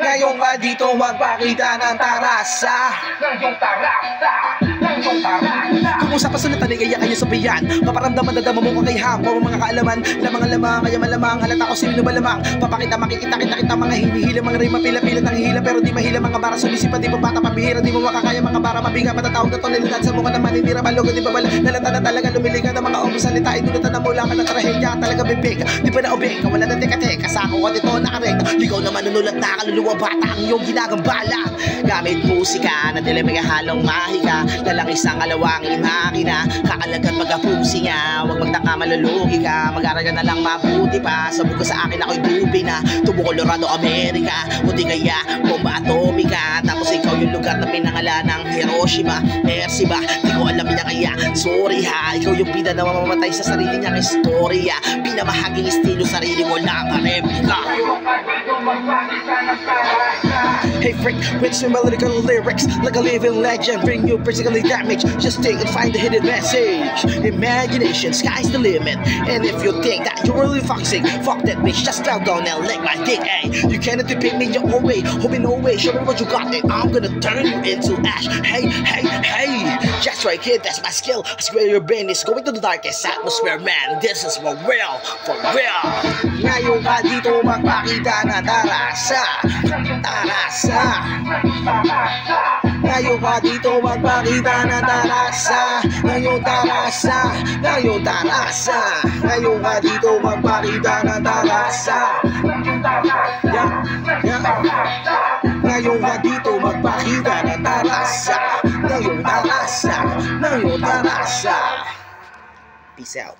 Ngayon ka dito magpakita ng tarasa. Kung sa pasunod taligaya kayo sabihan, paparamdaman dadama mo kakayhang o mga kaalaman, lamang-alamang kaya malamang halata ko sino ba lamang. Papakita makikita kita mga hinihila, mga rima pila-pila ng hila pero di mahila, mga bara sumisipa di pa bata pabihira, di mo makakaya mga bara mabiga patatawag na tonalidad sa mukha naman hindi ramalog, di ba wala nalata na talaga lumiliga ng mga ombong salita, idulutan na mula ka na trahedya talaga bibig, di ba na ubig wala na teka-teka sa ako at ito nakarekta, ligaw na manunulat na kaluluwa bata ang iyong ginagambala gamit musika na dili may halong mahika, lalang isang alawangin makina, kakalagat pagkapusi nga, wag magtaka malulugi ka, mag-aral ka na lang mabuti pa, sabog ka sa akin ako'y dubi na, tubo Colorado, Amerika, o di kaya bomba atomika, tapos ikaw yung lugar na pinangalan ng Hiroshima, Mercy ba, di ko alam niya kaya, sorry ha, ikaw yung pina na mamamatay sa sarili niyang istorya, pinamahaging estilo sarili mo lang karepika. Hey freak, with some melodical lyrics like a living legend, bring you physically damaged, just take and find the hidden message. Imagination, sky's the limit, and if you think that you're really foxing, fuck that bitch, just bow down and lick my dick, hey. You cannot depict me your own way, hoping no way, show me what you got, then I'm gonna turn you into ash. Hey, hey, hey, just right kid, that's my skill, I swear your brain is going to the darkest atmosphere, man, this is for real, for real. Ngayon ka dito magpakita na tarasa, tarasa. Ngayon ka dito magpakita na tarasa, ngayon tarasa, ngayon tarasa. Ngayon ka dito magpakita na tarasa, ngayon ka dito magpakita na tarasa, ngayon tarasa, ngayon tarasa. Peace out.